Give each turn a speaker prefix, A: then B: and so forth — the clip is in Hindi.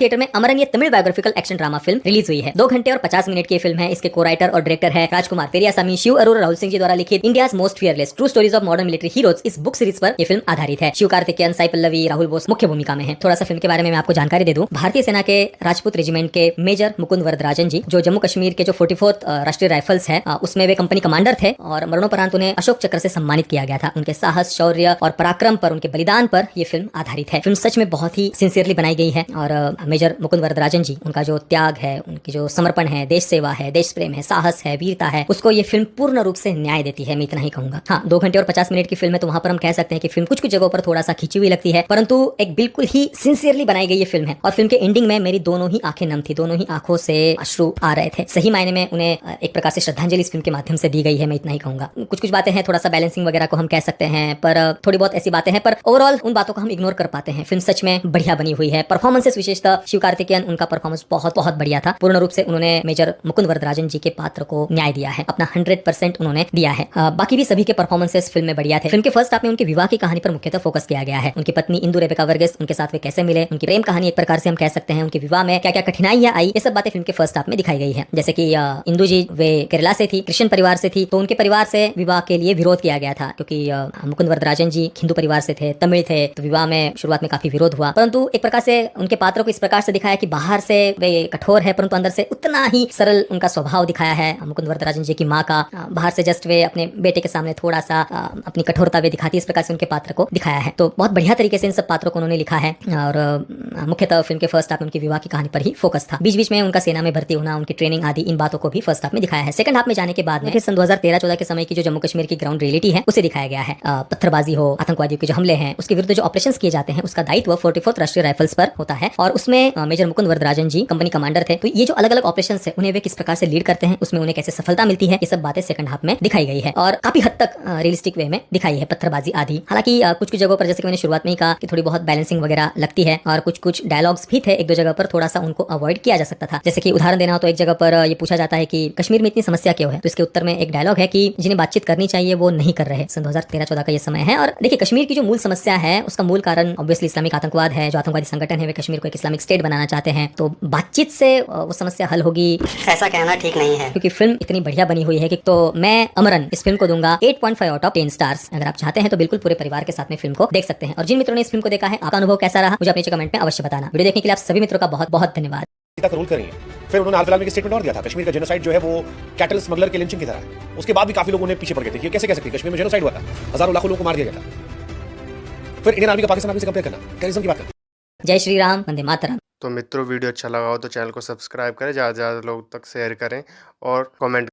A: थिएटर में अमरन ये Tamil biographical action drama film release हुई है। 2 घंटे और 50 मिनट की फिल्म है। इसके को राइटर और डायरेक्टर है राजकुमार पेरियासामी। शिव अरोरा राहुल सिंह जी द्वारा लिखित India's most fearless true stories of modern military heroes इस बुक सीरीज पर ये फिल्म आधारित है। शिव कार्तिकेयन, साई पल्लवी, राहुल बोस मुख्य भूमिका में है। थोड़ा सा फिल्म के बारे में मैं आपको जानकारी दे दूं। भारतीय सेना के राजपूत रेजिमेंट के मेजर मुकुंद वरदराजन जी, जो जम्मू कश्मीर के जो 44th राष्ट्रीय राइफल्स है, उसमें वे कंपनी कमांडर थे और मरणोपरांत उन्हें अशोक चक्र से सम्मानित किया गया था। उनके साहस, शौर्य और पराक्रम पर, उनके बलिदान पर यह फिल्म आधारित है। फिल्म सच में बहुत ही सिंसियरली बनाई गई है और मेजर मुकुंद वरदराजन जी, उनका जो त्याग है, उनकी जो समर्पण है, देश सेवा है, देश प्रेम है, साहस है, वीरता है, उसको ये फिल्म पूर्ण रूप से न्याय देती है। मैं इतना ही कहूंगा। हाँ, 2 घंटे और 50 मिनट की फिल्म है, तो वहां पर हम कह सकते हैं कि फिल्म कुछ कुछ जगहों पर थोड़ा सा खिंची हुई लगती है, परंतु एक बिल्कुल ही सिंसियरली बनाई गई ये फिल्म है। और फिल्म के एंडिंग में मेरी दोनों ही आंखें नम थी, दोनों ही आंखों से अश्रु आ रहे थे। सही मायने में उन्हें एक प्रकार से श्रद्धांजलि इस फिल्म के माध्यम से दी गई है। मैं इतना ही कहूंगा। कुछ कुछ बातें हैं, थोड़ा सा बैलेंसिंग वगैरह को हम कह सकते हैं, पर थोड़ी बहुत ऐसी बातें हैं, पर ओवरऑल उन बातों को हम इग्नोर कर पाते हैं। फिल्म सच में बढ़िया बनी हुई है। परफॉर्मेंसेस, विशेषतः शिव कार्तिकेयन, उनका परफॉर्मेंस बहुत बहुत बढ़िया था। पूर्ण रूप से उन्होंने मेजर मुकुंद वरदराजन जी के पात्र को न्याय दिया है, अपना 100% उन्होंने दिया है। बाकी भी सभी के परफॉर्मेंसेस फिल्म में बढ़िया थे। फिल्म के फर्स्ट हाफ में उनके विवाह की कहानी पर मुख्यतः फोकस किया गया है। उनकी पत्नी इंदु रेबेका वर्गीस, उनके साथ वे कैसे मिले, उनकी प्रेम कहानी एक प्रकार से हम कह सकते हैं। उनके विवाह में क्या क्या कठिनाइयां आई, ये सब बातें फिल्म के फर्स्ट हाफ में दिखाई गई है। जैसे कि इंदु जी वे केरला से थी, क्रिश्चियन परिवार से थी, तो उनके परिवार से विवाह के लिए विरोध किया गया था, क्योंकि मुकुंद वरदराजन जी हिंदू परिवार से थे, तमिल थे, तो विवाह में शुरुआत में काफी विरोध हुआ। परंतु एक प्रकार से उनके पात्रों को इस प्रकार से दिखाया कि बाहर से वे कठोर है, परंतु अंदर से उतना ही सरल उनका स्वभाव दिखाया है। मुकुंद वरदराजन जी की माँ का बाहर से जस्ट वे अपने बेटे के सामने थोड़ा सा अपनी कठोरता वे दिखाती है, इस प्रकार से उनके पात्र को दिखाया है। तो बहुत बढ़िया तरीके से इन सब पात्रों को उन्होंने लिखा है और मुख्यतः फिल्म के फर्स्ट हाफ में उनकी विवाह की कहानी पर ही फोकस था। बीच बीच में उनका सेना में भर्ती होना, उनकी ट्रेनिंग आदि, इन बातों को भी फर्स्ट हाफ में दिखाया है। सेकंड हाफ में जाने के बाद में फिर सन 2013-14 के समय की जो जम्मू कश्मीर की ग्राउंड रियलिटी है, उसे दिखाया गया है। पत्थरबाजी हो, आतंकवादियों के जो हमले हैं, उसके विरुद्ध जो ऑपरेशंस किए जाते हैं, उसका दायित्व 44th राष्ट्रीय राइफल्स पर होता है और उसमें मेजर मुकुंद वरदराजन जी कंपनी कमांडर थे। तो ये जो अलग अलग ऑपरेशंस है, उन्हें वे किस प्रकार से लीड करते हैं, उसमें उन्हें कैसे सफलता मिलती है, ये सब बातें सेकंड हाफ में दिखाई गई है और काफी हद तक रियलिस्टिक वे में दिखाई है, पत्थरबाजी आदि। हालांकि कुछ कुछ जगहों पर, जैसे कि मैंने शुरुआत में ही कहा, कि थोड़ी बहुत बैलेंसिंग वगैरह लगती है और कुछ कुछ डायलॉग्स भी थे, एक दो जगह पर थोड़ा सा उनको अवॉइड किया जा सकता था। जैसे कि उदाहरण देना हो तो एक जगह पर ये पूछा जाता है कि कश्मीर में इतनी समस्या क्यों है, तो इसके उत्तर में एक डायलॉग है कि जिन्हें बातचीत करनी चाहिए वो नहीं कर रहे। सन 2013-14 का ये समय है और देखिए, कश्मीर की जो मूल समस्या है, उसका मूल कारण ऑब्वियसली इस्लामिक आतंकवाद है। जो आतंकवादी संगठन है, वे कश्मीर को एक इस्लामिक स्टेट बनाना चाहते हैं, तो बातचीत से वो समस्या हल होगी,
B: ऐसा कहना ठीक नहीं है,
A: क्योंकि फिल्म इतनी बढ़िया बनी हुई है कि तो मैं अमरन इस फिल्म को दूंगा 8.5 आउट ऑफ 10 स्टार्स। अगर आप चाहते हैं तो बिल्कुल पूरे परिवार के साथ में फिल्म को देख सकते हैं। और जिन मित्रों ने इस फिल्म को देखा है, आपका अनुभव कैसा रहा, मुझे अपने कमेंट में अवश्य बताना। वीडियो देखने के लिए आप सभी मित्रों का बहुत बहुत धन्यवाद।
C: तक रूल करेंगे। फिर उन्होंने हाल फिलहाल में एक स्टेटमेंट और दिया था, कश्मीर का जेनोसाइड जो है वो कैटल स्मगलर के लिंचिंग की तरह है। उसके बाद भी काफी लोग उन्हें पीछे पड़ गए थे कि कैसे कह सकते हैं कश्मीर में जेनोसाइड हुआ था, हजारों लाखों लोगों को मार दिया गया था। फिर इंडियन आर्मी का पाकिस्तान आर्मी से कंपेयर करना, टेररिज्म की बात करना।
A: जय श्री राम, वंदे मातरम।
D: तो मित्रों, वीडियो अच्छा लगा हो तो चैनल को सब्सक्राइब करें, ज़्यादा से ज़्यादा लोग तक शेयर करें और कमेंट